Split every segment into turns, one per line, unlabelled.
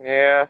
Yeah.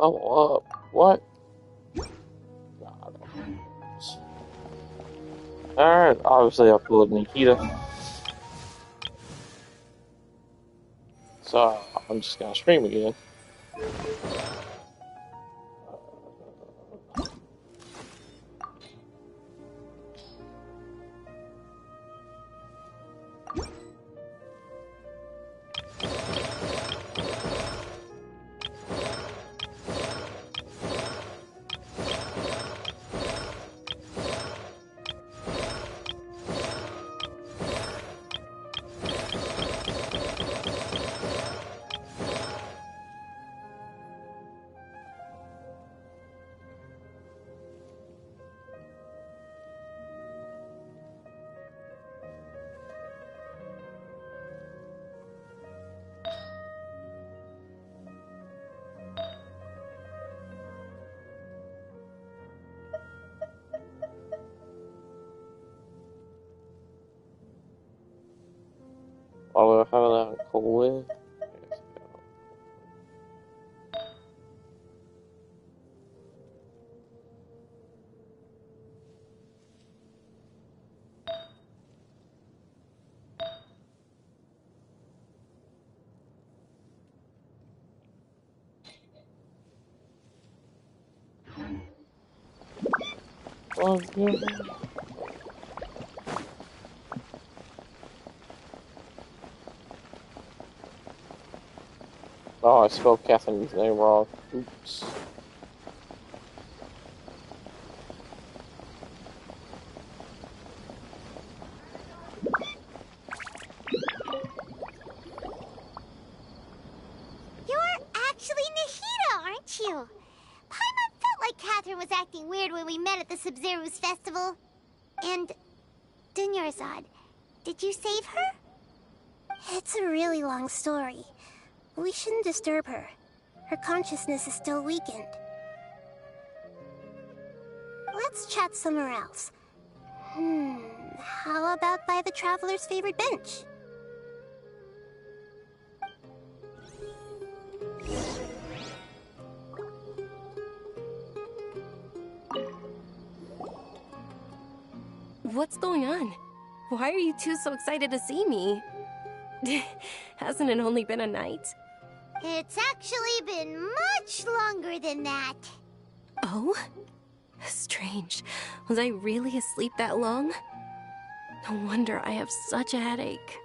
Level up. What? Alright, obviously I pulled Nikita. So I'm just gonna stream again. Although I haven't had a cold win. Oh, yeah. Oh, I spelled Catherine's name wrong. Oops.
You're actually Nahida, aren't you? Paimon felt like Catherine was acting weird when we met at the Sub-Zero's festival. And Dunyarzad, did you save her? It's a really long story. We shouldn't disturb her. Her consciousness is still weakened. Let's chat somewhere else. How about by the Traveler's favorite bench?
What's going on? Why are you two so excited to see me? Hasn't it only been a night?
It's actually been much longer than that.
Oh? Strange. Was I really asleep that long? No wonder I have such a headache.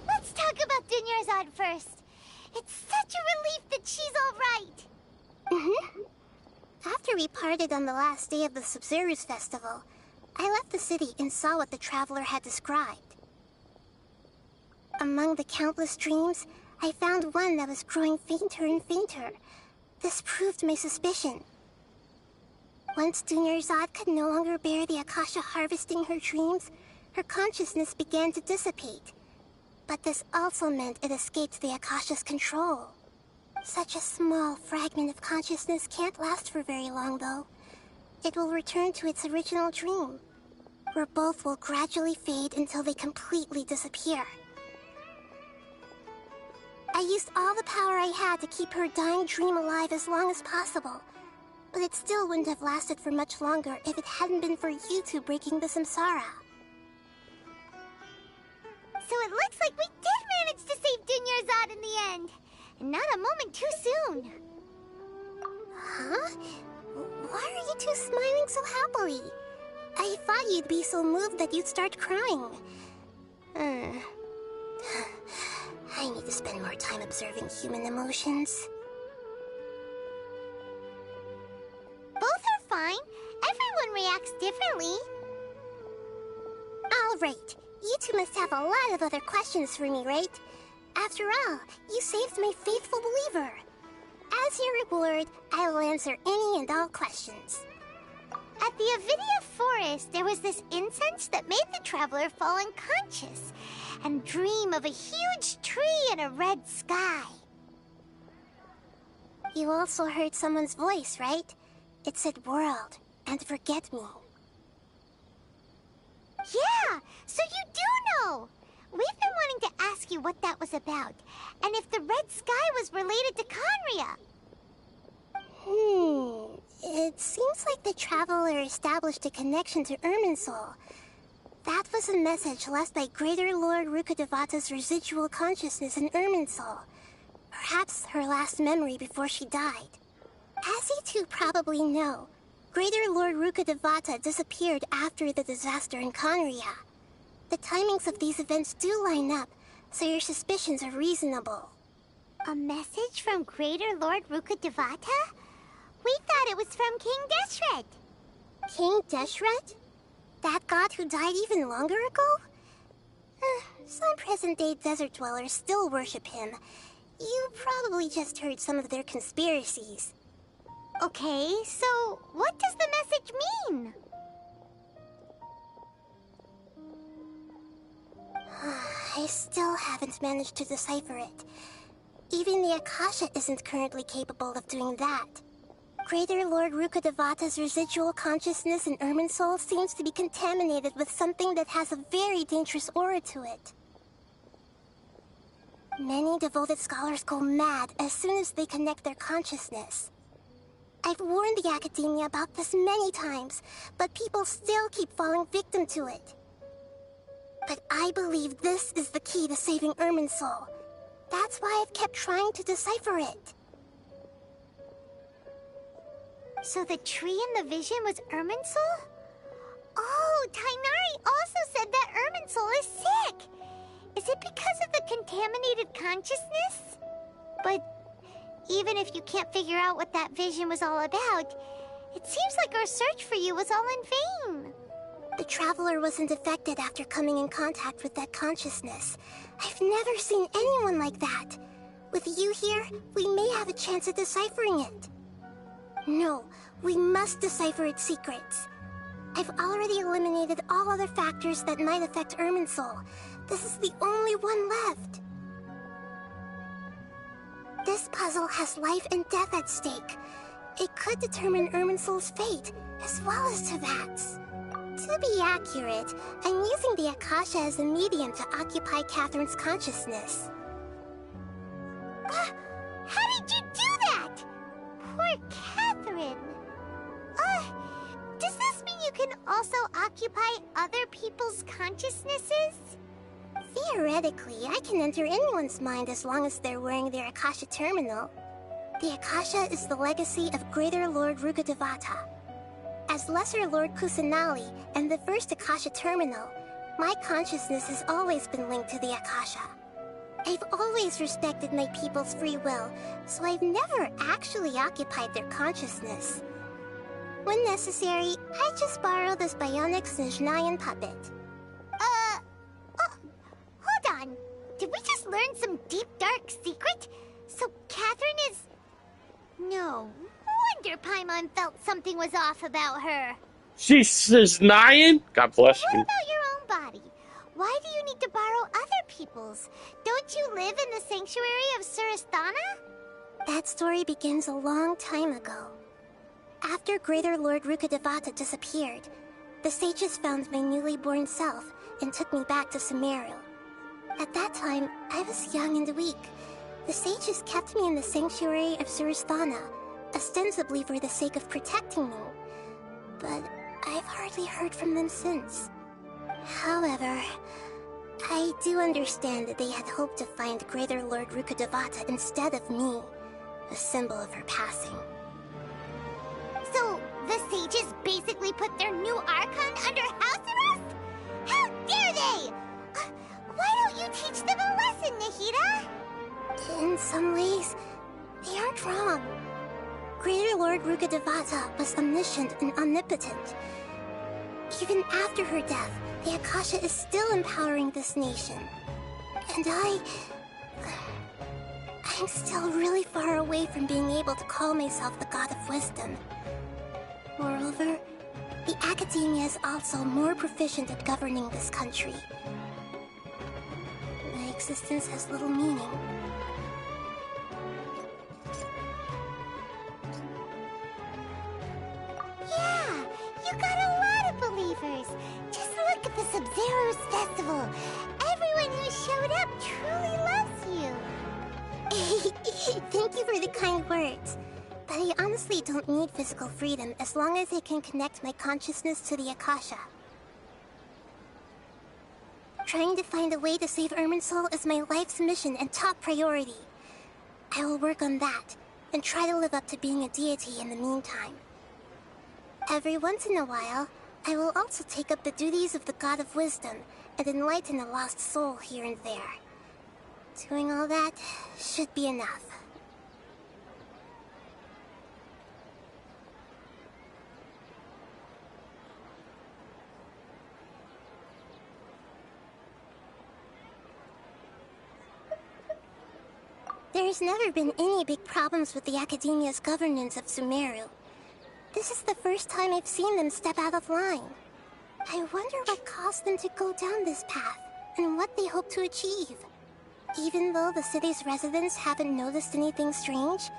Let's talk about Dunyarzad first. It's such a relief that she's all right. After we parted on the last day of the Sub-Zero's festival, I left the city and saw what the Traveler had described. Among the countless dreams, I found one that was growing fainter and fainter. This proved my suspicion. Once Dunyarzad could no longer bear the Akasha harvesting her dreams, her consciousness began to dissipate. But this also meant it escaped the Akasha's control. Such a small fragment of consciousness can't last for very long, though. It will return to its original dream, where both will gradually fade until they completely disappear. I used all the power I had to keep her dying dream alive as long as possible, but it still wouldn't have lasted for much longer if it hadn't been for you two breaking the samsara. So it looks like we did manage to save Dunyarzad in the end. And not a moment too soon. Huh? Why are you two smiling so happily? I thought you'd be so moved that you'd start crying. Hmm. I need to spend more time observing human emotions.
Both are fine. Everyone reacts differently.
All right. You two must have a lot of other questions for me, right? After all, you saved my faithful believer. As your reward, I will answer any and all questions.
At the Avidia forest, there was this incense that made the traveler fall unconscious and dream of a huge tree and a red sky.
You also heard someone's voice, right? It said world and forget me.
Yeah, so you do know. We've been wanting to ask you what that was about, and if the red sky was related to Conria.
It seems like the traveler established a connection to Irminsul. That was a message left by Greater Lord Rukkhadevata's residual consciousness in Irminsul. Perhaps her last memory before she died. As you two probably know, Greater Lord Rukkhadevata disappeared after the disaster in Conria. The timings of these events do line up, so your suspicions are reasonable.
A message from Greater Lord Rukkhadevata? We thought it was from King Deshret.
King Deshret? That god who died even longer ago? Some present-day desert dwellers still worship him. You probably just heard some of their conspiracies.
Okay, so what does the message mean?
I still haven't managed to decipher it. Even the Akasha isn't currently capable of doing that. Greater Lord Rukkhadevata's residual consciousness in Irminsul seems to be contaminated with something that has a very dangerous aura to it. Many devoted scholars go mad as soon as they connect their consciousness. I've warned the academia about this many times, but people still keep falling victim to it. But I believe this is the key to saving Irminsul. That's why I've kept trying to decipher it.
So the tree in the vision was Irminsul? Oh, Tainari also said that Irminsul is sick. Is it because of the contaminated consciousness? But even if you can't figure out what that vision was all about, it seems like our search for you was all in vain.
The traveler wasn't affected after coming in contact with that consciousness. I've never seen anyone like that. With you here, we may have a chance at deciphering it. No, we must decipher its secrets. I've already eliminated all other factors that might affect Irminsul. This is the only one left. This puzzle has life and death at stake. It could determine Irminsul's fate, as well as Tevat's. To be accurate, I'm using the Akasha as a medium to occupy Katherine's consciousness.
How did you do that? Poor Katherine. Does this mean you can also occupy other people's consciousnesses?
Theoretically, I can enter anyone's mind as long as they're wearing their Akasha terminal. The Akasha is the legacy of Greater Lord Rukkhadevata. As Lesser Lord Kusanali and the first Akasha terminal, my consciousness has always been linked to the Akasha. I've always respected my people's free will, so I've never actually occupied their consciousness. When necessary, I just borrow this bionic Snezhnayan puppet.
Hold on. Did we just learn some deep, dark secret? So Katherine is... No wonder Paimon felt something was off about her.
She says Nyan? God bless
What
you.
about your own body? Why do you need to borrow other people's? Don't you live in the sanctuary of Surasthana?
That story begins a long time ago. After Greater Lord Rukkhadevata disappeared, the sages found my newly born self and took me back to Sumeru. At that time, I was young and weak. The sages kept me in the sanctuary of Surasthana, ostensibly for the sake of protecting me. But I've hardly heard from them since. However, I do understand that they had hoped to find Greater Lord Rukkhadevata instead of me, a symbol of her passing.
So, the sages basically put their new Archon under house arrest? How dare they! teach them a lesson, Nahida!
In some ways, they aren't wrong. Greater Lord Rukkhadevata was omniscient and omnipotent. Even after her death, the Akasha is still empowering this nation. And I'm still really far away from being able to call myself the God of Wisdom. Moreover, the Academia is also more proficient at governing this country. My existence has little meaning.
Yeah, you got a lot of believers. Just look at the Sub-Zero's festival. Everyone who showed up truly loves you.
Thank you for the kind words. But I honestly don't need physical freedom as long as I can connect my consciousness to the Akasha. Trying to find a way to save Irminsul is my life's mission and top priority. I will work on that, and try to live up to being a deity in the meantime. Every once in a while, I will also take up the duties of the God of Wisdom and enlighten a lost soul here and there. Doing all that should be enough. There's never been any big problems with the Academia's governance of Sumeru. This is the first time I've seen them step out of line. I wonder what caused them to go down this path, and what they hope to achieve. Even though the city's residents haven't noticed anything strange,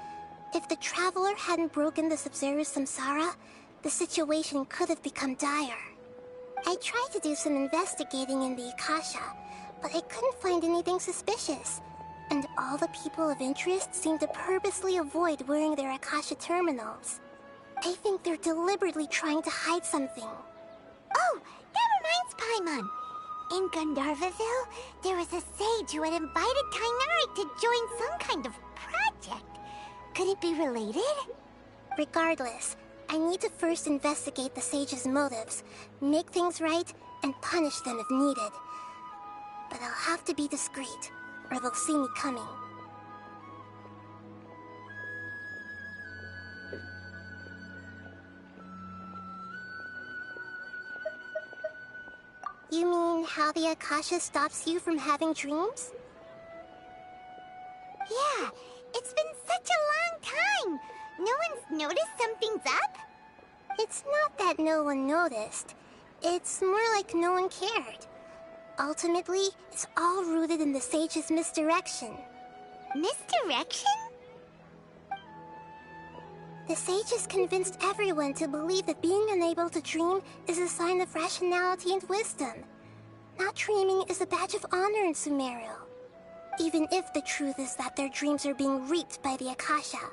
if the Traveler hadn't broken the Sub-Zero Samsara, the situation could have become dire. I tried to do some investigating in the Akasha, but I couldn't find anything suspicious. And all the people of interest seem to purposely avoid wearing their Akasha terminals. I think they're deliberately trying to hide something.
Oh, that reminds Paimon. In Gandharvaville, there was a sage who had invited Kainari to join some kind of project. Could it be related?
Regardless, I need to first investigate the sage's motives, make things right, and punish them if needed. But I'll have to be discreet, or they'll see me coming. You mean how the Akasha stops you from having dreams?
Yeah, it's been such a long time. No one's noticed something's up?
It's not that no one noticed. It's more like no one cared. Ultimately, it's all rooted in the sage's misdirection.
Misdirection?
The sage has convinced everyone to believe that being unable to dream is a sign of rationality and wisdom. Not dreaming is a badge of honor in Sumeru. Even if the truth is that their dreams are being reaped by the Akasha.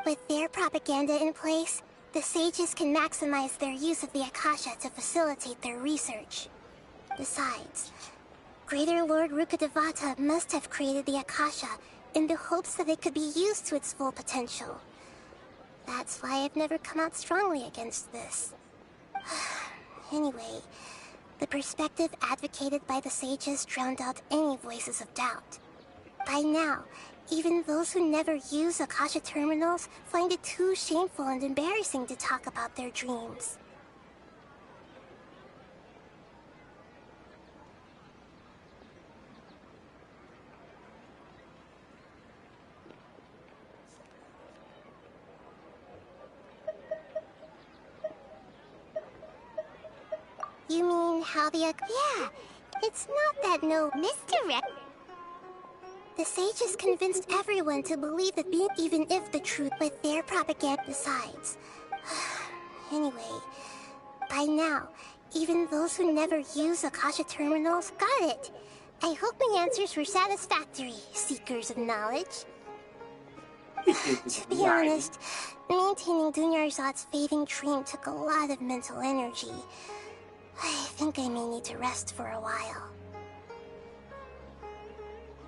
With their propaganda in place, the sages can maximize their use of the Akasha to facilitate their research. Besides, Greater Lord Rukkhadevata must have created the Akasha in the hopes that it could be used to its full potential. That's why I've never come out strongly against this. Anyway, the perspective advocated by the sages drowned out any voices of doubt. By now, even those who never use Akasha terminals find it too shameful and embarrassing to talk about their dreams. You mean how the
Yeah,
It's not that no...
misdirect.
The sages convinced everyone to believe that being even if the truth with their propaganda besides. Anyway, by now, even those who never use Akasha terminals got it. I hope my answers were satisfactory, seekers of knowledge. To be honest, maintaining Dunyarzad's fading dream took a lot of mental energy. I think I may need to rest for a while.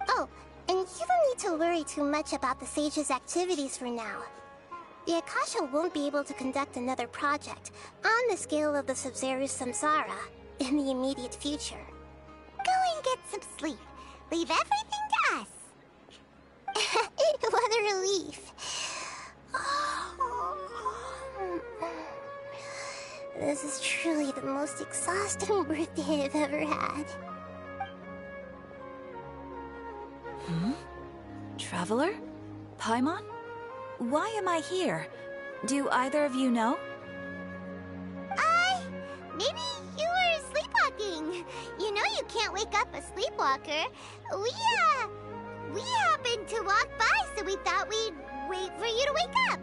Oh, and you don't need to worry too much about the sage's activities for now. The Akasha won't be able to conduct another project on the scale of the Sub-Zero Samsara in the immediate future.
Go and get some sleep. Leave everything to us.
What a relief. This is truly the most exhausting birthday I've ever had.
Traveler? Paimon? Why am I here? Do either of you know?
Maybe you were sleepwalking. You know you can't wake up a sleepwalker. We happened to walk by, so we thought we'd wait for you to wake up.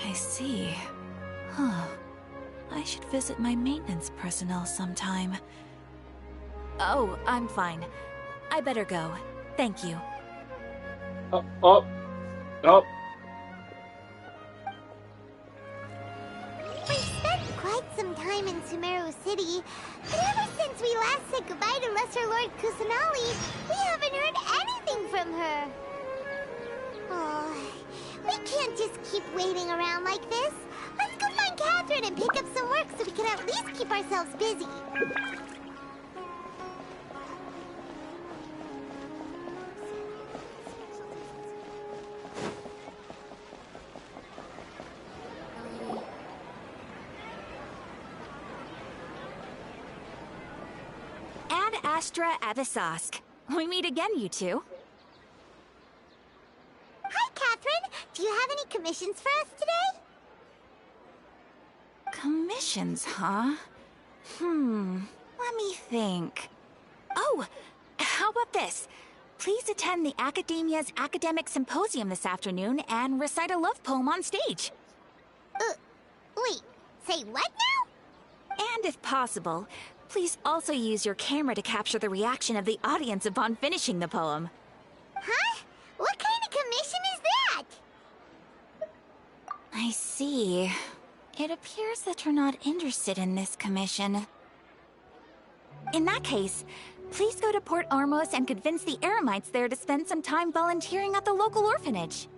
I see. Huh. I should visit my maintenance personnel sometime. Oh, I'm fine. I better go. Thank you.
Oh.
We've spent quite some time in Sumeru City, but ever since we last said goodbye to Lesser Lord Kusanali, we haven't heard anything from her. Oh, we can't just keep waiting around like this. Let's go find Katherine and pick up some work so we can at least keep ourselves busy.
Ad Astra Abyssosque. We meet again, you two.
Hi, Katherine. Do you have any commissions for us today?
Commissions, huh? Let me think. Oh, how about this? Please attend the Academia's Academic Symposium this afternoon and recite a love poem on stage.
Wait, say what now?
And if possible, please also use your camera to capture the reaction of the audience upon finishing the poem.
Huh? What kind of commission is that?
I see. It appears that you're not interested in this commission. In that case, please go to Port Ormos and convince the Eremites there to spend some time volunteering at the local orphanage.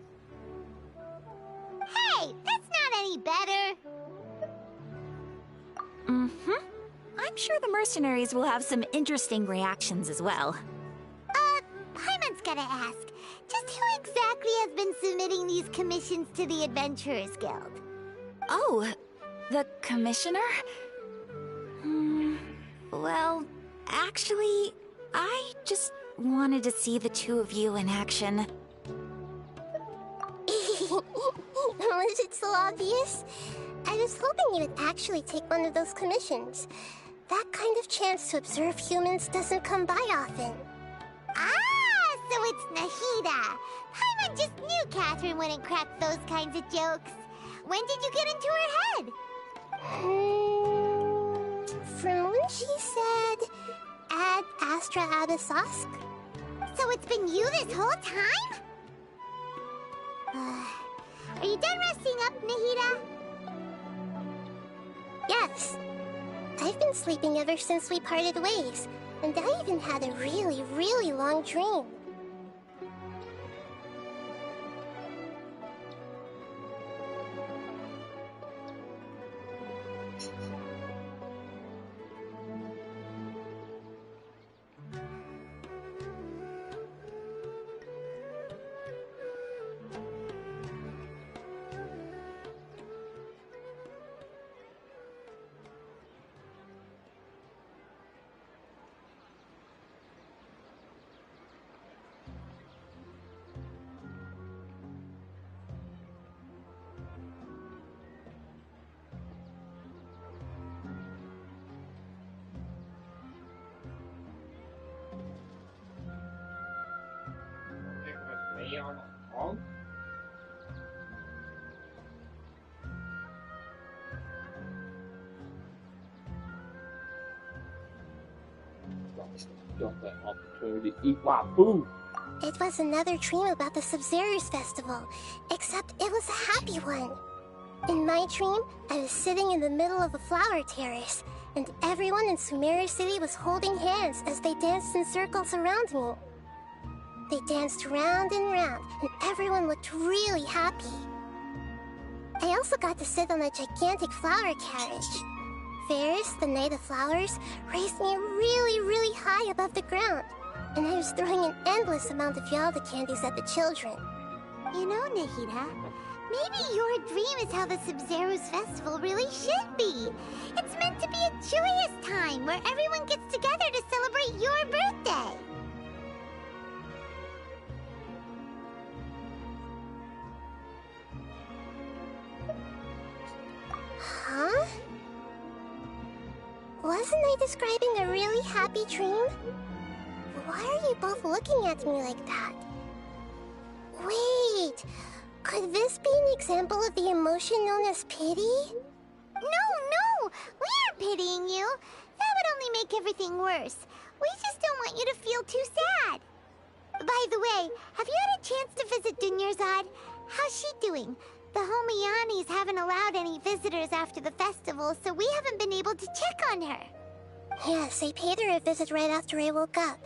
Hey, that's not any better.
I'm sure the mercenaries will have some interesting reactions as well.
Paimon's gotta ask. Just who exactly has been submitting these commissions to the Adventurers Guild?
Oh, the commissioner? Well, actually, I just wanted to see the two of you in action.
Was it so obvious? I was hoping you would actually take one of those commissions. That kind of chance to observe humans doesn't come by often.
Ah, so it's Nahida. Paimon just knew Katherine wouldn't crack those kinds of jokes. When did you get into her head?
From when she said, Ad Astra Abyssosque.
So it's been you this whole time? Are you done resting up, Nahida?
Yes. I've been sleeping ever since we parted ways, and I even had a really, really long dream.
Me on phone? Got that opportunity to eat my food.
It was another dream about the Sub-Zerus Festival, except it was a happy one. In my dream, I was sitting in the middle of a flower terrace, and everyone in Sumeru City was holding hands as they danced in circles around me. They danced round and round, and everyone looked really happy. I also got to sit on a gigantic flower carriage. Ferris, the Knight of Flowers, raised me really, really high above the ground, and I was throwing an endless amount of Yalda candies at the children.
You know, Nahida, maybe your dream is how the Sub-Zero's festival really should be. It's meant to be a joyous time where everyone gets together to celebrate your birthday.
Huh? Wasn't I describing a really happy dream? Why are you both looking at me like that? Wait, could this be an example of the emotion known as pity?
No, we aren't pitying you. That would only make everything worse. We just don't want you to feel too sad. By the way, have you had a chance to visit Dunyarzad? How's she doing? The Homiyanis haven't allowed any visitors after the festival, so we haven't been able to check on her.
Yes, I paid her a visit right after I woke up.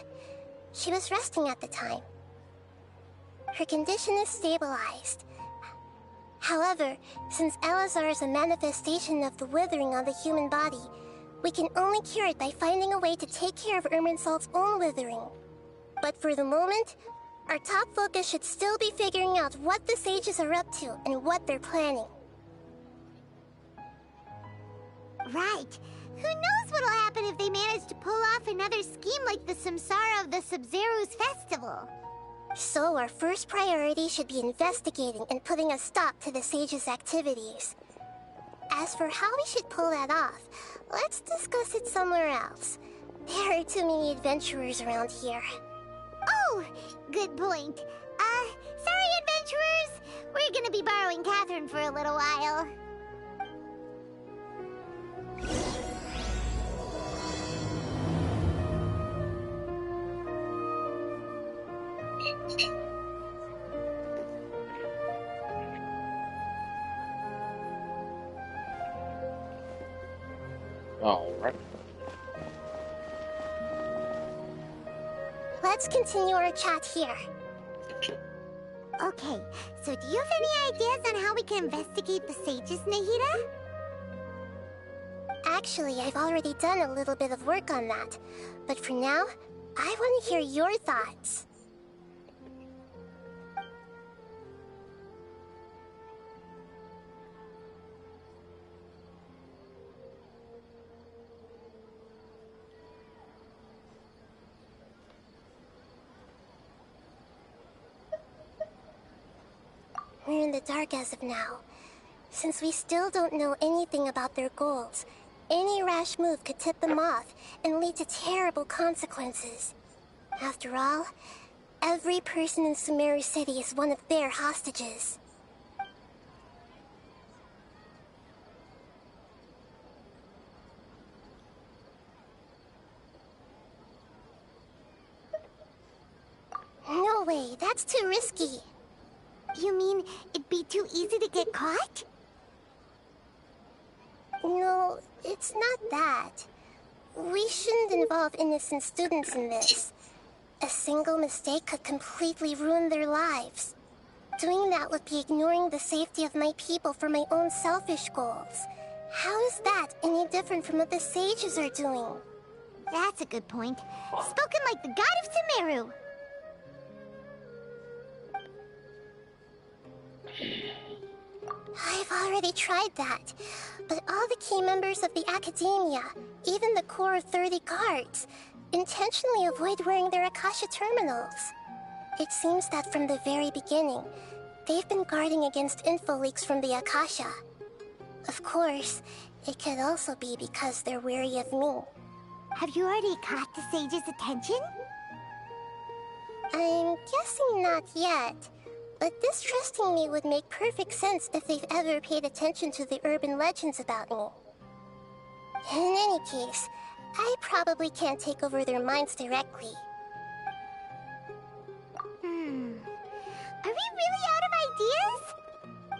She was resting at the time. Her condition is stabilized. However, since Elazar is a manifestation of the withering on the human body, we can only cure it by finding a way to take care of Irminsul's own withering. But for the moment, our top focus should still be figuring out what the sages are up to and what they're planning.
Right. Who knows what'll happen if they manage to pull off another scheme like the Samsara of the Sub-Zero's festival.
So our first priority should be investigating and putting a stop to the sages' activities. As for how we should pull that off, let's discuss it somewhere else. There are too many adventurers around here.
Oh, good point. Sorry, adventurers. We're gonna be borrowing Katherine for a little while.
Alright.
Let's continue our chat here.
Okay, so do you have any ideas on how we can investigate the sages, Nahida?
Actually, I've already done a little bit of work on that. But for now, I want to hear your thoughts. We're in the dark as of now. Since we still don't know anything about their goals, any rash move could tip them off and lead to terrible consequences. After all, every person in Sumeru City is one of their hostages. No way, that's too risky.
You mean it'd be too easy to get caught?
No, it's not that. We shouldn't involve innocent students in this. A single mistake could completely ruin their lives. Doing that would be ignoring the safety of my people for my own selfish goals. How is that any different from what the sages are doing?
That's a good point. Spoken like the god of Sumeru.
I've already tried that, but all the key members of the Academia, even the core of 30 guards, intentionally avoid wearing their Akasha terminals. It seems that from the very beginning, they've been guarding against info leaks from the Akasha. Of course, it could also be because they're wary of me.
Have you already caught the sage's attention?
I'm guessing not yet. But distrusting me would make perfect sense if they've ever paid attention to the urban legends about me. In any case, I probably can't take over their minds directly.
Are we really out of ideas?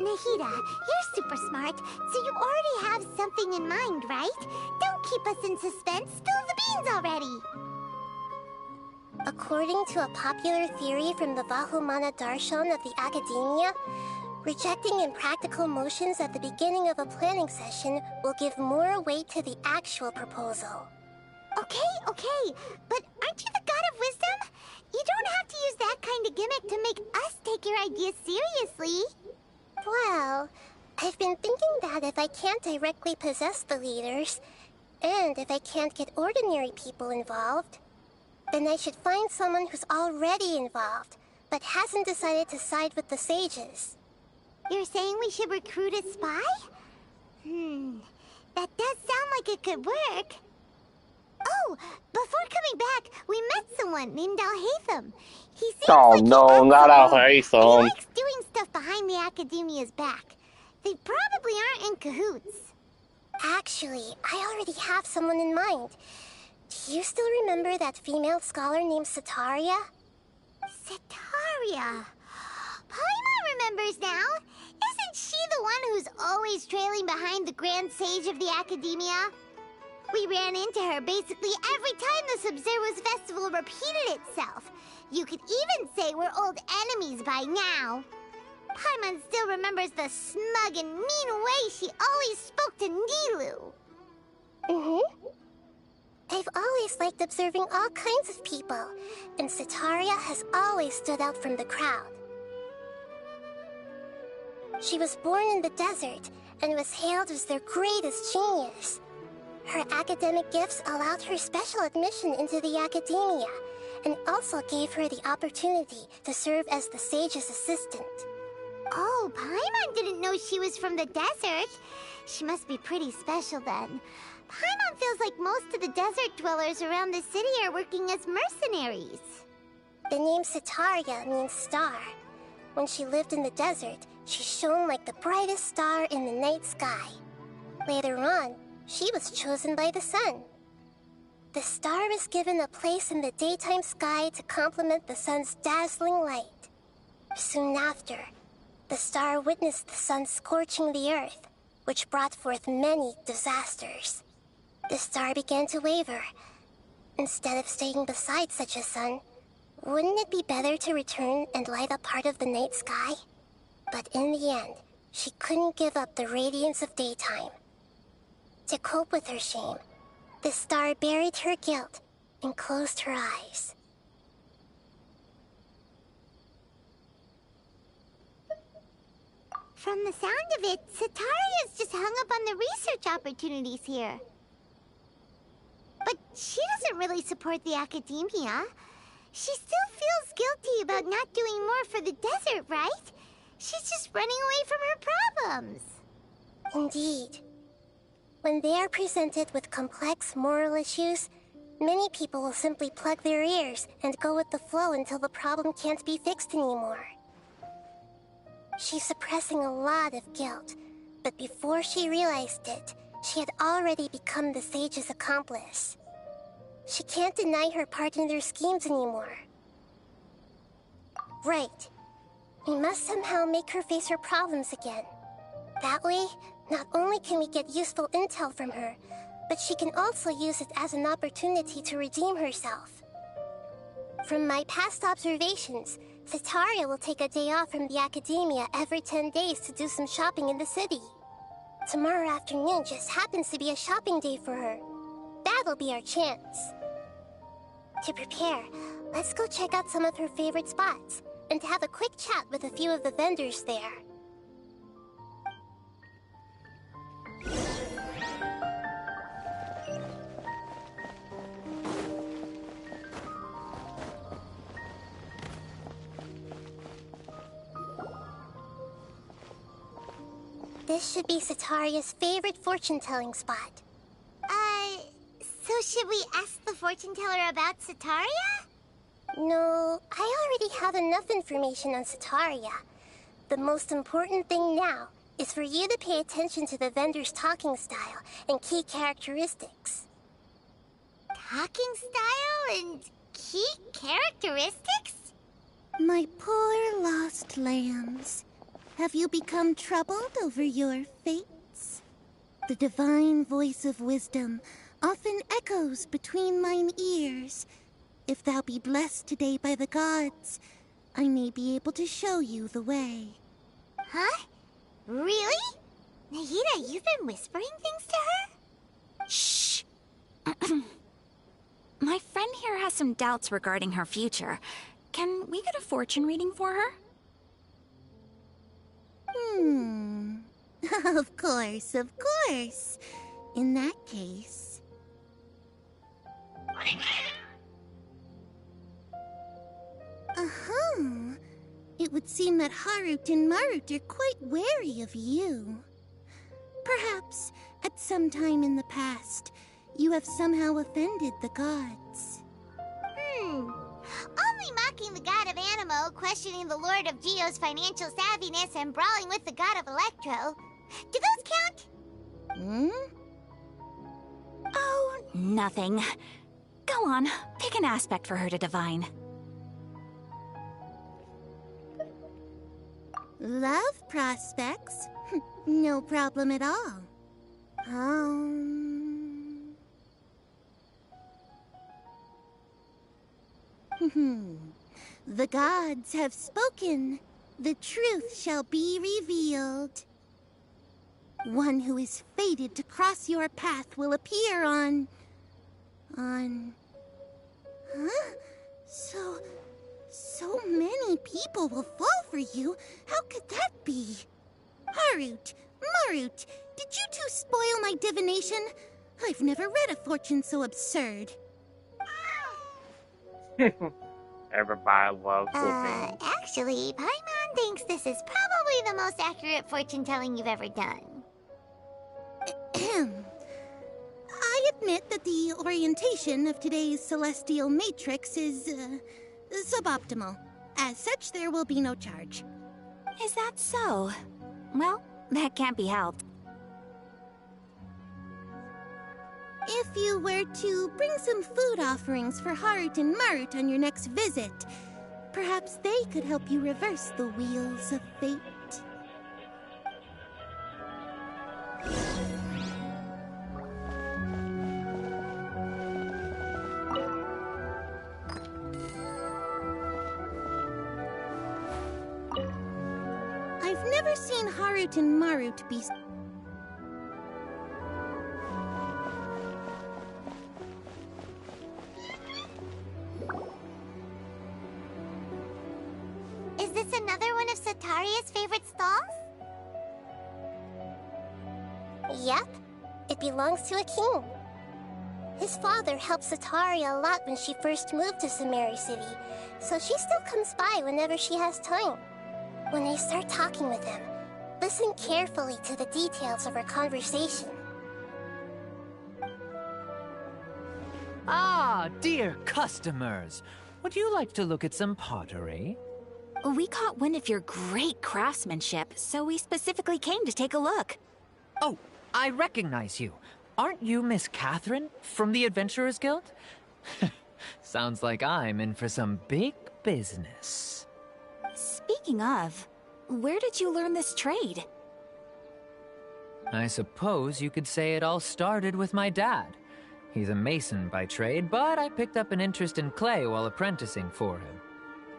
Nahida, you're super smart, so you already have something in mind, right? Don't keep us in suspense. Spill the beans already.
According to a popular theory from the Vahumana Darshan of the Academia, rejecting impractical motions at the beginning of a planning session will give more weight to the actual proposal.
Okay, but aren't you the god of wisdom? You don't have to use that kind of gimmick to make us take your ideas seriously.
Well, I've been thinking that if I can't directly possess the leaders, and if I can't get ordinary people involved, then I should find someone who's already involved, but hasn't decided to side with the sages.
You're saying we should recruit a spy? That does sound like it could work. Oh, before coming back, we met someone named Alhaitham. He seems
Oh
like
no,
he owns
not
the world, and
Alhaitham.
he likes doing stuff behind the Academia's back. They probably aren't in cahoots.
Actually, I already have someone in mind. Do you still remember that female scholar named Setaria?
Setaria. Paimon remembers now. Isn't she the one who's always trailing behind the Grand Sage of the Academia? We ran into her basically every time the Sub-Zero's festival repeated itself. You could even say we're old enemies by now. Paimon still remembers the smug and mean way she always spoke to Nilou.
I've always liked observing all kinds of people, and Setaria has always stood out from the crowd. She was born in the desert and was hailed as their greatest genius. Her academic gifts allowed her special admission into the academia, and also gave her the opportunity to serve as the sage's assistant.
Oh, Paimon didn't know she was from the desert. She must be pretty special then. Paimon feels like most of the desert dwellers around the city are working as mercenaries.
The name Setaria means star. When she lived in the desert, she shone like the brightest star in the night sky. Later on, she was chosen by the sun. The star was given a place in the daytime sky to complement the sun's dazzling light. Soon after, the star witnessed the sun scorching the earth, which brought forth many disasters. The star began to waver. Instead of staying beside such a sun, wouldn't it be better to return and light up part of the night sky? But in the end, she couldn't give up the radiance of daytime. To cope with her shame, the star buried her guilt and closed her eyes.
From the sound of it, Setaria's just hung up on the research opportunities here. But she doesn't really support the academia. She still feels guilty about not doing more for the desert, right? She's just running away from her problems.
Indeed. When they are presented with complex moral issues, many people will simply plug their ears and go with the flow until the problem can't be fixed anymore. She's suppressing a lot of guilt, but before she realized it, she had already become the sage's accomplice. She can't deny her part in their schemes anymore. Right. We must somehow make her face her problems again. That way, not only can we get useful intel from her, but she can also use it as an opportunity to redeem herself. From my past observations, Setaria will take a day off from the academia every 10 days to do some shopping in the city. Tomorrow afternoon just happens to be a shopping day for her. That'll be our chance. To prepare, let's go check out some of her favorite spots, and have a quick chat with a few of the vendors there. This should be Setaria's favorite fortune-telling spot.
So should we ask the fortune teller about Setaria?
No, I already have enough information on Setaria. The most important thing now is for you to pay attention to the vendor's talking style and key characteristics.
Talking style and key characteristics?
My poor lost lambs, have you become troubled over your fates? The divine voice of wisdom often echoes between mine ears. If thou be blessed today by the gods, I may be able to show you the way.
Huh? Really? Nahida, you've been whispering things to her?
Shh!
some doubts regarding her future. Can we get a fortune reading for her?
Of course, of course. In that case... It would seem that Harut and Marut are quite wary of you. Perhaps, at some time in the past, you have somehow offended the gods.
Only mocking the god of Animo, questioning the Lord of Geo's financial savviness, and brawling with the god of Electro. Do those count?
Oh, nothing. Go on, pick an aspect for her to divine.
Love prospects? No problem at all. The gods have spoken. The truth shall be revealed. One who is fated to cross your path will appear on... Huh? So many people will fall for you. How could that be? Harut, Marut, did you two spoil my divination? I've never read a fortune so absurd.
Everybody loves looking.
Actually, Paimon thinks this is probably the most accurate fortune-telling you've ever done.
I admit that the orientation of today's celestial matrix is, suboptimal. As such, there will be no charge.
Is that so? Well, that can't be helped.
If you were to bring some food offerings for Harut and Marut on your next visit, perhaps they could help you reverse the wheels of fate. I've never seen Harut and Marut be...
Is this another one of Sataria's favorite stalls?
Yep, it belongs to a king. His father helped Sataria a lot when she first moved to Samari City, so she still comes by whenever she has time. When I start talking with him, listen carefully to the details of our conversation.
Ah, dear customers! Would you like to look at some pottery?
We caught wind of your great craftsmanship, so we specifically came to take a look.
Oh, I recognize you. Aren't you Miss Katherine from the Adventurers Guild? Sounds like I'm in for some big business.
Speaking of, where did you learn this trade?
I suppose you could say it all started with my dad. He's a mason by trade, but I picked up an interest in clay while apprenticing for him.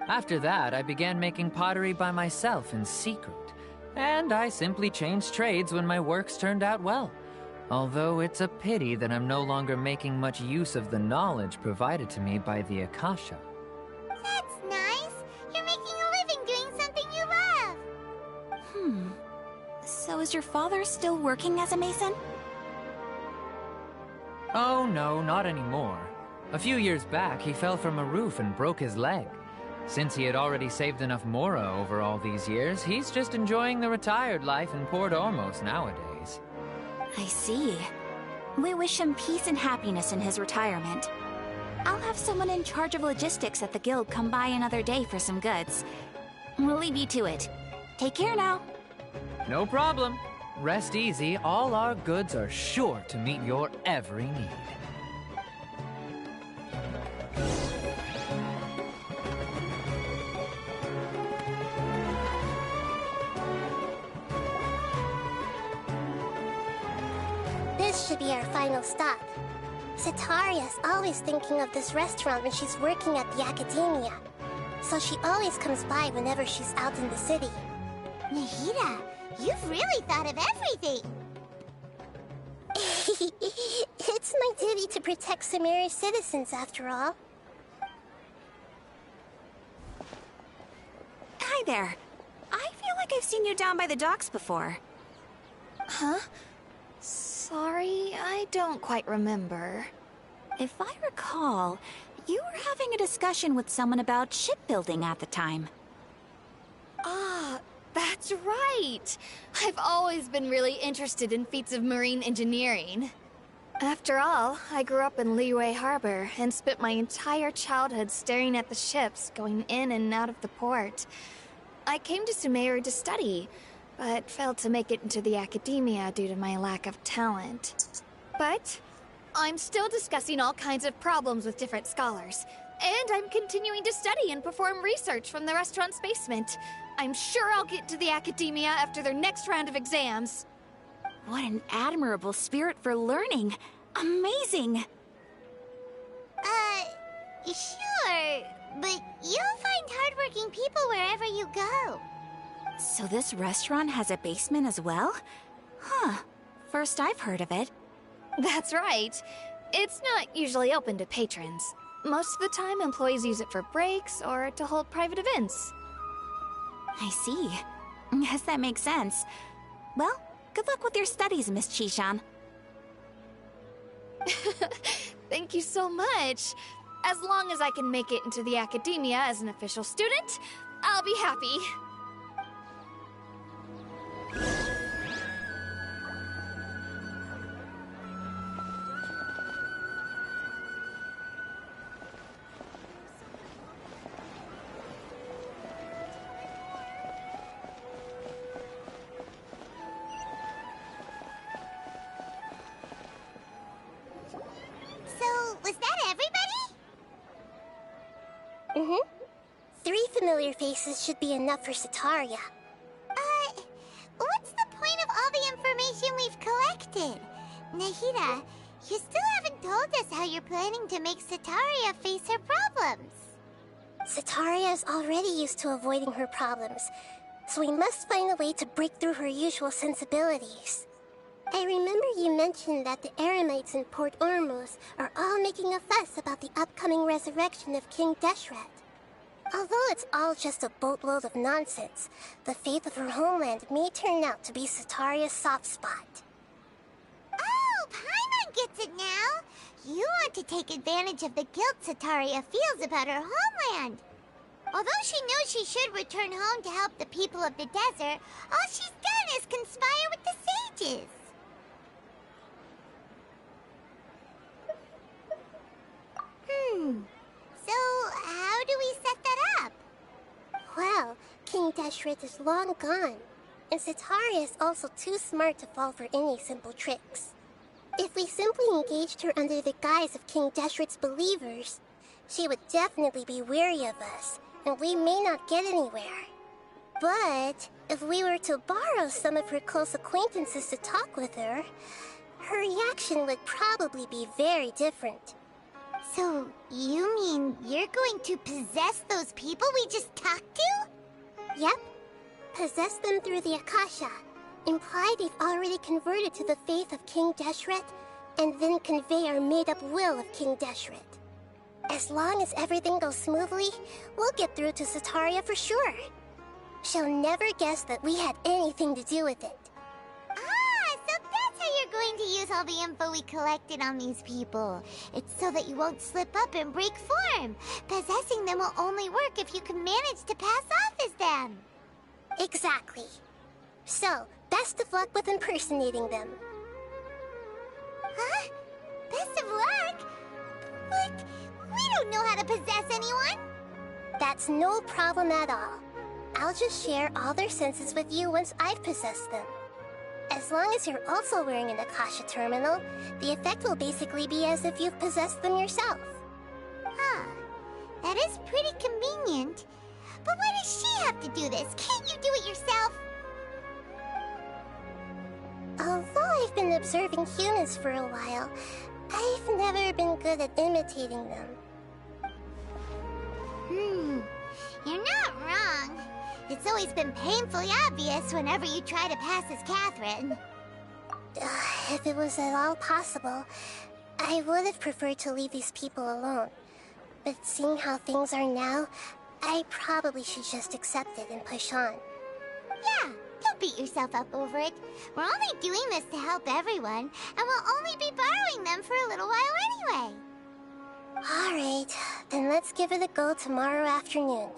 After that, I began making pottery by myself in secret, and I simply changed trades when my works turned out well. Although it's a pity that I'm no longer making much use of the knowledge provided to me by the Akasha.
That's nice. You're making a living doing something you love.
So is your father still working as a mason?
Oh no, not anymore. A few years back, he fell from a roof and broke his leg. Since he had already saved enough Mora over all these years, he's just enjoying the retired life in Port Ormos nowadays.
I see. We wish him peace and happiness in his retirement. I'll have someone in charge of logistics at the guild come by another day for some goods. We'll leave you to it. Take care now.
No problem. Rest easy, all our goods are sure to meet your every need.
This should be our final stop. Sataria's always thinking of this restaurant when she's working at the academia, so she always comes by whenever she's out in the city.
Nahida, you've really thought of everything.
It's my duty to protect Samari's citizens, after all.
Hi there. I feel like I've seen you down by the docks before.
Huh? Sorry, I don't quite remember.
If I recall, you were having a discussion with someone about shipbuilding at the time.
Ah, that's right! I've always been really interested in feats of marine engineering. After all, I grew up in Liyue Harbor and spent my entire childhood staring at the ships going in and out of the port. I came to Sumeru to study, but failed to make it into the academia due to my lack of talent. But I'm still discussing all kinds of problems with different scholars, and I'm continuing to study and perform research from the restaurant's basement. I'm sure I'll get to the academia after their next round of exams.
What an admirable spirit for learning. Amazing!
Sure, but you'll find hardworking people wherever you go.
So this restaurant has a basement as well? Huh. First I've heard of it.
That's right. It's not usually open to patrons. Most of the time, employees use it for breaks or to hold private events.
I see. Guess that makes sense. Well, good luck with your studies, Miss Chishan.
Thank you so much. As long as I can make it into the academia as an official student, I'll be happy.
So, was that everybody?
Mm-hmm. 3 familiar faces should be enough for Sataria.
What's the point of all the information we've collected? Nahida, you still haven't told us how you're planning to make Sataria face her problems.
Sataria is already used to avoiding her problems, so we must find a way to break through her usual sensibilities. I remember you mentioned that the Eremites in Port Ormuz are all making a fuss about the upcoming resurrection of King Deshret. Although it's all just a boatload of nonsense, the fate of her homeland may turn out to be Sataria's soft spot.
Oh, Paimon gets it now! You want to take advantage of the guilt Sataria feels about her homeland. Although she knows she should return home to help the people of the desert, all she's done is conspire with the sages. So, how do we set that up?
Well, King Deshret is long gone, and Sataria is also too smart to fall for any simple tricks. If we simply engaged her under the guise of King Deshret's believers, she would definitely be wary of us, and we may not get anywhere. But if we were to borrow some of her close acquaintances to talk with her, her reaction would probably be very different.
So, you mean you're going to possess those people we just talked to?
Yep. Possess them through the Akasha. Imply they've already converted to the faith of King Deshret, and then convey our made-up will of King Deshret. As long as everything goes smoothly, we'll get through to Sataria for sure. She'll never guess that we had anything to do with it.
Ah, so that's how you're going to use all the info we collected on these people. It's so that you won't slip up and break form. Possessing them will only work if you can manage to pass off as them.
Exactly. So, best of luck with impersonating them.
Huh? Best of luck? But we don't know how to possess anyone.
That's no problem at all. I'll just share all their senses with you once I've possessed them. As long as you're also wearing an Akasha terminal, the effect will basically be as if you've possessed them yourself.
Huh. That is pretty convenient. But why does she have to do this? Can't you do it yourself?
Although I've been observing humans for a while, I've never been good at imitating them.
You're not wrong. It's always been painfully obvious whenever you try to pass as Katherine.
If it was at all possible, I would have preferred to leave these people alone. But seeing how things are now, I probably should just accept it and push on.
Yeah, don't beat yourself up over it. We're only doing this to help everyone, and we'll only be borrowing them for a little while anyway.
Alright, then let's give it a go tomorrow afternoon.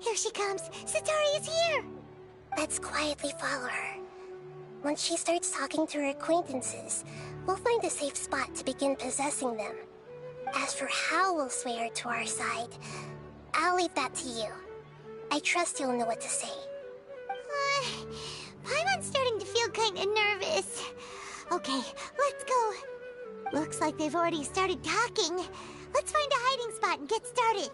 Here she comes! Satori is here!
Let's quietly follow her. Once she starts talking to her acquaintances, we'll find a safe spot to begin possessing them. As for how we'll sway her to our side, I'll leave that to you. I trust you'll know what to say.
Paimon's starting to feel kinda nervous. Okay, let's go. Looks like they've already started talking. Let's find a hiding spot and get started.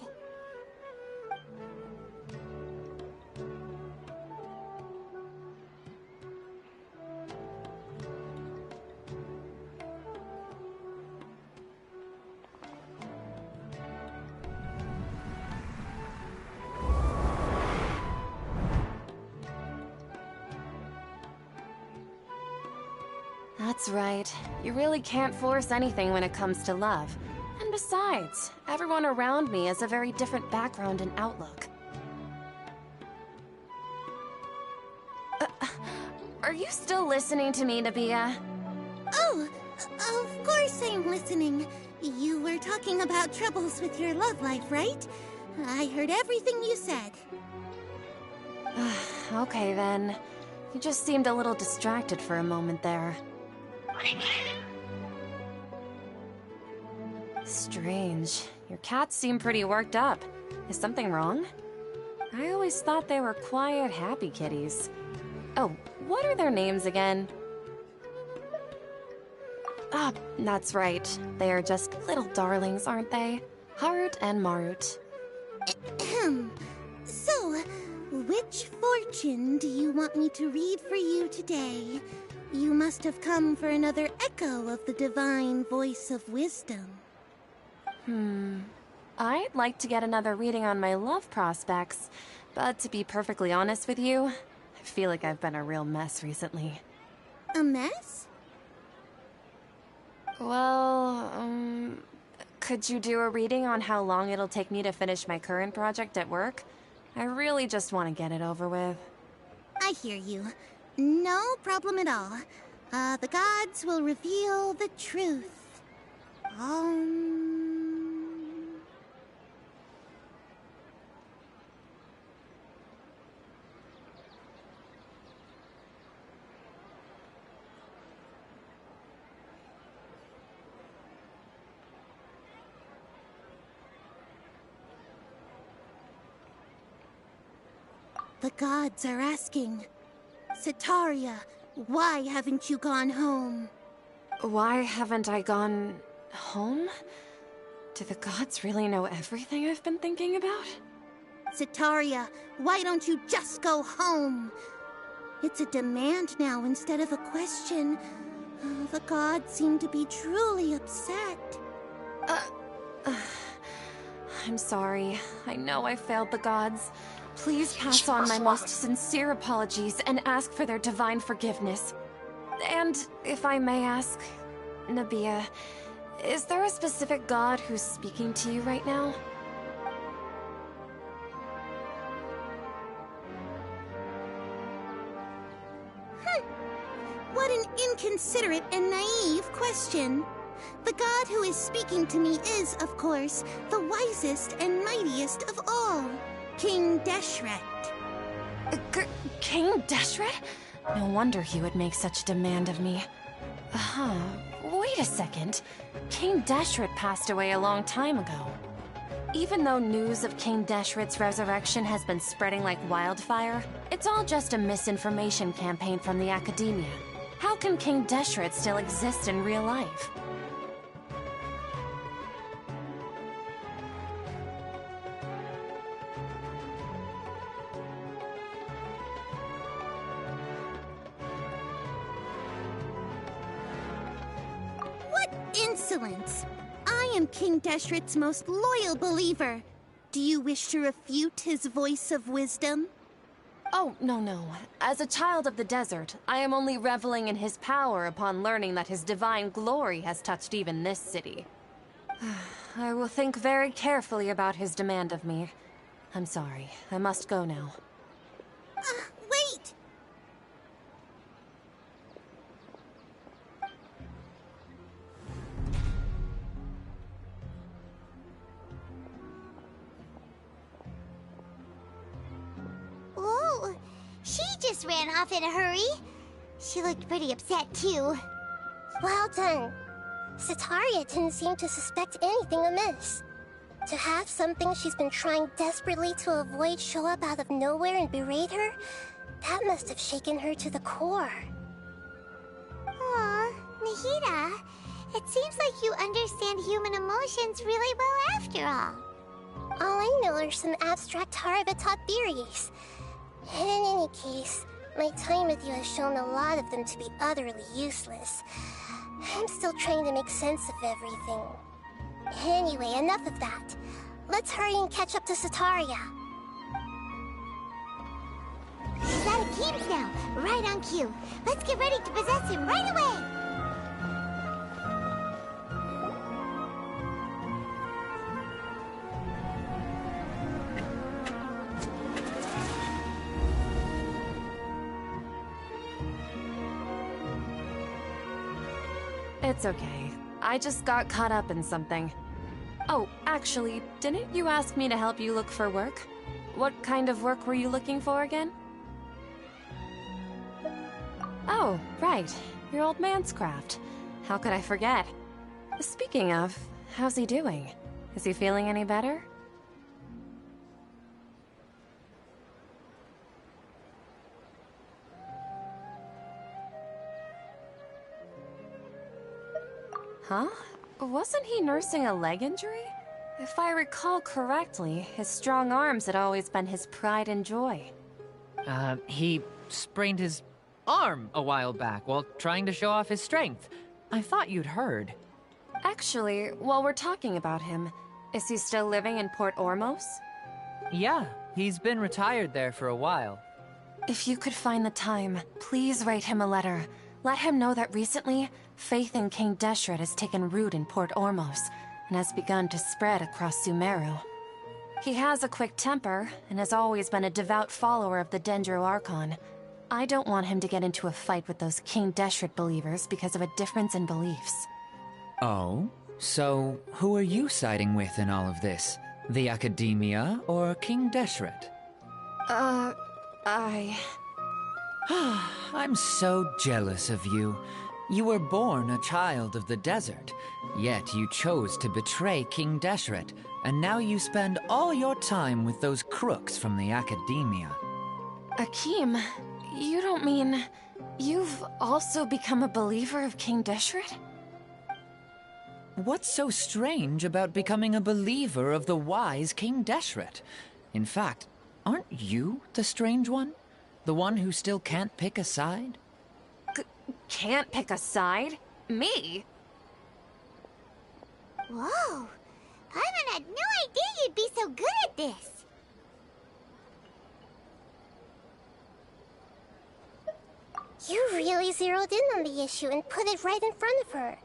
That's right. You really can't force anything when it comes to love. And besides, everyone around me has a very different background and outlook. Are you still listening to me, Nabia?
Oh, of course I'm listening. You were talking about troubles with your love life, right? I heard everything you said.
Okay then. You just seemed a little distracted for a moment there. Strange. Your cats seem pretty worked up. Is something wrong? I always thought they were quiet, happy kitties. Oh, what are their names again? Ah, that's right. They are just little darlings, aren't they? Harut and Marut.
Ahem. So, which fortune do you want me to read for you today? You must have come for another echo of the divine voice of wisdom.
I'd like to get another reading on my love prospects, but to be perfectly honest with you, I feel like I've been a real mess recently.
A mess?
Well, could you do a reading on how long it'll take me to finish my current project at work? I really just want to get it over with.
I hear you. No problem at all. The gods will reveal the truth. The gods are asking, Setaria, why haven't you gone home?
Why haven't I gone home? Do the gods really know everything I've been thinking about?
Setaria, why don't you just go home? It's a demand now instead of a question. The gods seem to be truly upset.
I'm sorry. I know I failed the gods. Please pass on my most sincere apologies and ask for their divine forgiveness. And if I may ask, Nabia, is there a specific god who's speaking to you right now?
What an inconsiderate and naive question. The god who is speaking to me is, of course, the wisest and mightiest of all, King Deshret.
King Deshret? No wonder he would make such demand of me. Wait a second. King Deshret passed away a long time ago. Even though news of King Deshret's resurrection has been spreading like wildfire, it's all just a misinformation campaign from the Academia. How can King Deshret still exist in real life?
What insolence! I am King Deshret's most loyal believer. Do you wish to refute his voice of wisdom?
Oh, no. As a child of the desert, I am only reveling in his power upon learning that his divine glory has touched even this city. I will think very carefully about his demand of me. I'm sorry. I must go now.
Wait!
Ooh, she just ran off in a hurry. She looked pretty upset, too.
Well done. Sataria didn't seem to suspect anything amiss. To have something she's been trying desperately to avoid show up out of nowhere and berate her, that must have shaken her to the core.
Aw, Nahida, it seems like you understand human emotions really well after all.
All I know are some abstract Harva-taught theories. In any case, my time with you has shown a lot of them to be utterly useless. I'm still trying to make sense of everything. Anyway, enough of that. Let's hurry and catch up to Sataria.
He's out of Keeps now, right on cue. Let's get ready to possess him right away!
It's okay. I just got caught up in something. Oh, actually, didn't you ask me to help you look for work? What kind of work were you looking for again? Oh, right. Your old man's craft. How could I forget? Speaking of, how's he doing? Is he feeling any better? Huh? Wasn't he nursing a leg injury? If I recall correctly, his strong arms had always been his pride and joy.
He sprained his arm a while back while trying to show off his strength. I thought you'd heard.
Actually, while we're talking about him, is he still living in Port Ormos?
Yeah, he's been retired there for a while.
If you could find the time, please write him a letter. Let him know that recently, faith in King Deshret has taken root in Port Ormos and has begun to spread across Sumeru. He has a quick temper and has always been a devout follower of the Dendro Archon. I don't want him to get into a fight with those King Deshret believers because of a difference in beliefs.
Oh? So, who are you siding with in all of this? The Academia or King Deshret? I'm so jealous of you. You were born a child of the desert, yet you chose to betray King Deshret, and now you spend all your time with those crooks from the Academia.
Akeem, you don't mean... you've also become a believer of King Deshret?
What's so strange about becoming a believer of the wise King Deshret? In fact, aren't you the strange one? The one who still can't pick a side?
Can't pick a side? Me?
Whoa! Paimon had no idea you'd be so good at this!
You really zeroed in on the issue and put it right in front of her.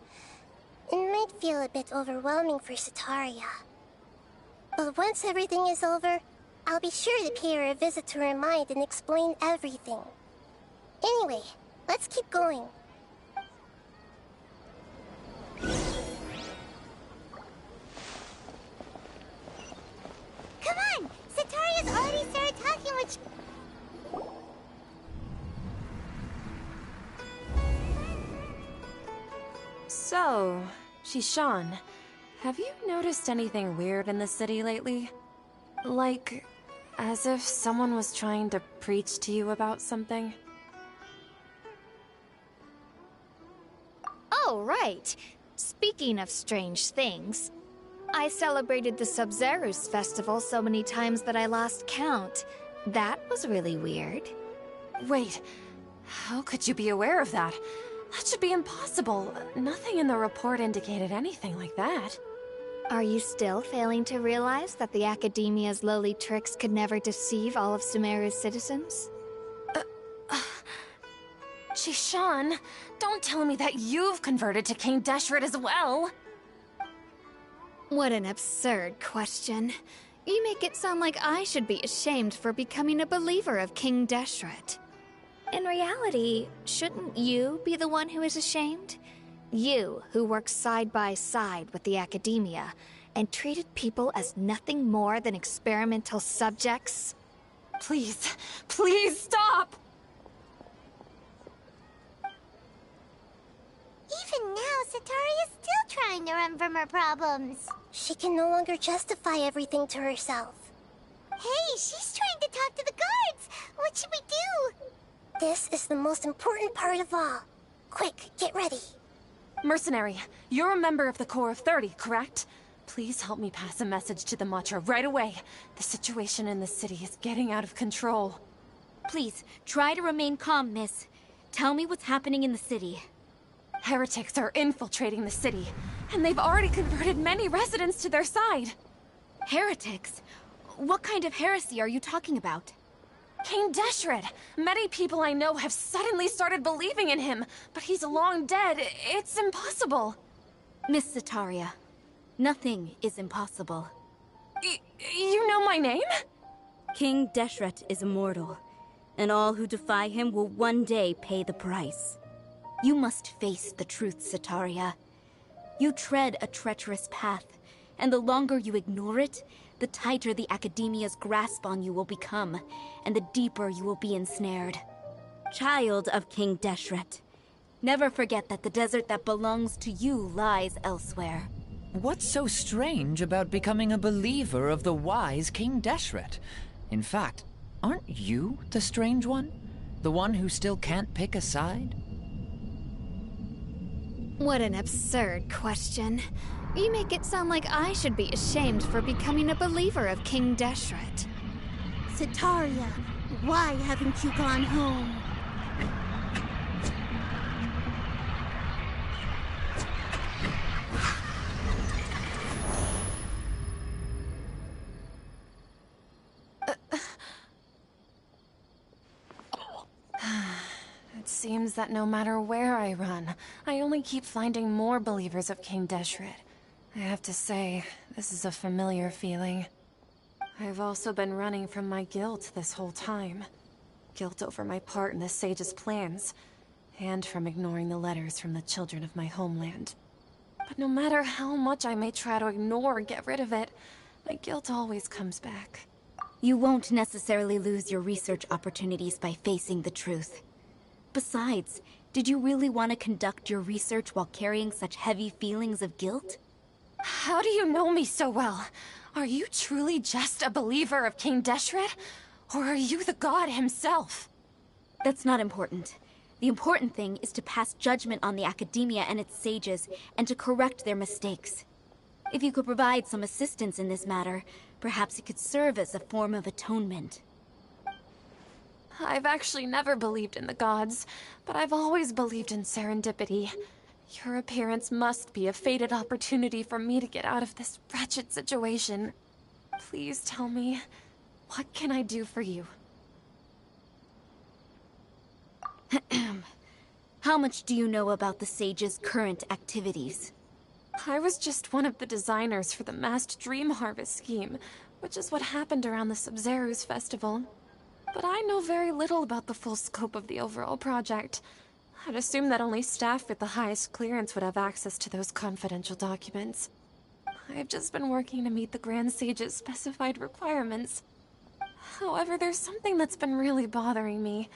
It might feel a bit overwhelming for Sataria. But once everything is over, I'll be sure to pay her a visit to her mind and explain everything. Anyway, let's keep going.
So, Shishan, have you noticed anything weird in the city lately? Like, as if someone was trying to preach to you about something?
Oh, right. Speaking of strange things, I celebrated the Sub-Zerus festival so many times that I lost count. That was really weird.
Wait, how could you be aware of that? That should be impossible. Nothing in the report indicated anything like that.
Are you still failing to realize that the Academia's lowly tricks could never deceive all of Sumeru's citizens?
Shishan, don't tell me that you've converted to King Deshret as well!
What an absurd question. You make it sound like I should be ashamed for becoming a believer of King Deshret. In reality, shouldn't you be the one who is ashamed? You, who works side by side with the Academia, and treated people as nothing more than experimental subjects?
Please, please stop!
Even now, Satari is still trying to run from her problems.
She can no longer justify everything to herself.
Hey, she's trying to talk to the guards. What should we do?
This is the most important part of all. Quick, get ready.
Mercenary, you're a member of the Corps of 30, correct? Please help me pass a message to the Matcha right away. The situation in the city is getting out of control.
Please, try to remain calm, miss. Tell me what's happening in the city.
Heretics are infiltrating the city, and they've already converted many residents to their side.
Heretics? What kind of heresy are you talking about?
King Deshret! Many people I know have suddenly started believing in him, but he's long dead. It's impossible.
Miss Zetaria, nothing is impossible.
You know my name?
King Deshret is immortal, and all who defy him will one day pay the price. You must face the truth, Zetaria. You tread a treacherous path, and the longer you ignore it, the tighter the Academia's grasp on you will become, and the deeper you will be ensnared. Child of King Deshret, never forget that the desert that belongs to you lies elsewhere.
What's so strange about becoming a believer of the wise King Deshret? In fact, aren't you the strange one? The one who still can't pick a side?
What an absurd question. You make it sound like I should be ashamed for becoming a believer of King Deshret.
Zetaria, why haven't you gone home?
It seems that no matter where I run, I only keep finding more believers of King Deshret. I have to say, this is a familiar feeling. I've also been running from my guilt this whole time. Guilt over my part in the Sage's plans, and from ignoring the letters from the children of my homeland. But no matter how much I may try to ignore or get rid of it, my guilt always comes back.
You won't necessarily lose your research opportunities by facing the truth. Besides, did you really want to conduct your research while carrying such heavy feelings of guilt?
How do you know me so well? Are you truly just a believer of King Deshret? Or are you the god himself?
That's not important. The important thing is to pass judgment on the Academia and its sages, and to correct their mistakes. If you could provide some assistance in this matter, perhaps it could serve as a form of atonement.
I've actually never believed in the gods, but I've always believed in serendipity. Your appearance must be a fated opportunity for me to get out of this wretched situation. Please tell me, what can I do for you?
How much do you know about the Sage's current activities?
I was just one of the designers for the massed dream harvest scheme, which is what happened around the Sub-Zerus festival. But I know very little about the full scope of the overall project. I'd assume that only staff with the highest clearance would have access to those confidential documents. I've just been working to meet the Grand Sage's specified requirements. However, there's something that's been really bothering me.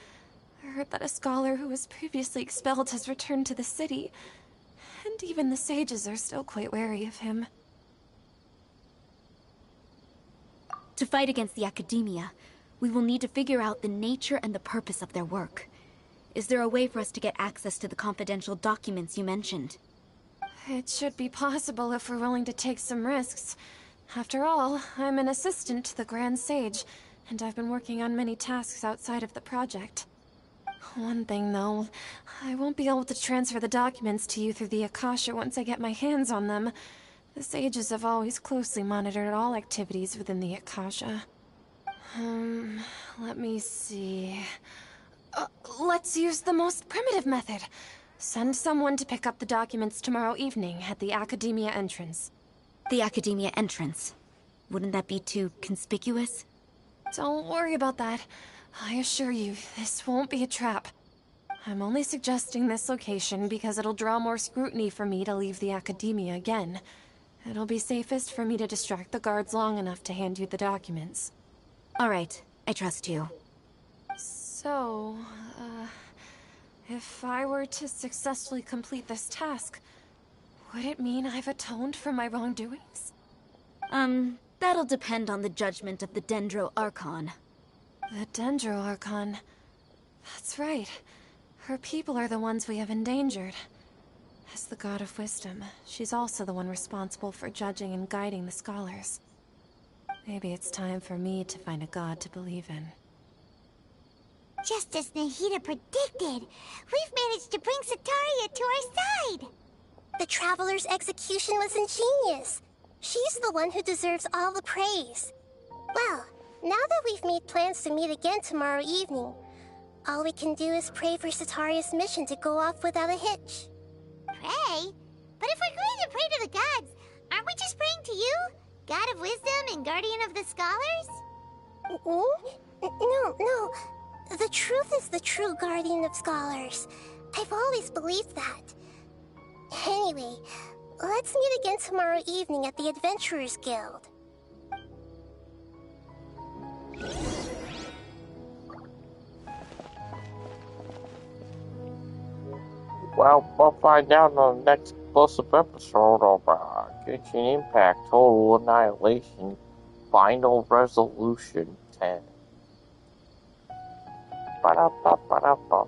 I heard that a scholar who was previously expelled has returned to the city. And even the sages are still quite wary of him.
To fight against the Academia, we will need to figure out the nature and the purpose of their work. Is there a way for us to get access to the confidential documents you mentioned?
It should be possible if we're willing to take some risks. After all, I'm an assistant to the Grand Sage, and I've been working on many tasks outside of the project. One thing, though, I won't be able to transfer the documents to you through the Akasha once I get my hands on them. The sages have always closely monitored all activities within the Akasha. Let me see... let's use the most primitive method. Send someone to pick up the documents tomorrow evening at the Academia entrance.
The Academia entrance. Wouldn't that be too conspicuous?
Don't worry about that. I assure you, this won't be a trap. I'm only suggesting this location because it'll draw more scrutiny for me to leave the Academia again. It'll be safest for me to distract the guards long enough to hand you the documents.
All right, I trust you.
So, if I were to successfully complete this task, would it mean I've atoned for my wrongdoings?
That'll depend on the judgment of the Dendro Archon.
The Dendro Archon. That's right. Her people are the ones we have endangered. As the God of Wisdom, she's also the one responsible for judging and guiding the scholars. Maybe it's time for me to find a god to believe in.
Just as Nahida predicted, we've managed to bring Sataria to our side!
The Traveler's execution was ingenious. She's the one who deserves all the praise. Well, now that we've made plans to meet again tomorrow evening, all we can do is pray for Sataria's mission to go off without a hitch.
Pray? But if we're going to pray to the gods, aren't we just praying to you? God of Wisdom and Guardian of the Scholars?
No. The truth is the true Guardian of Scholars. I've always believed that. Anyway, let's meet again tomorrow evening at the Adventurers Guild.
Well, we'll find out on the next explosive episode of Genshin Impact Total Annihilation Final Resolution 10. Ba-da-ba-ba-da-ba.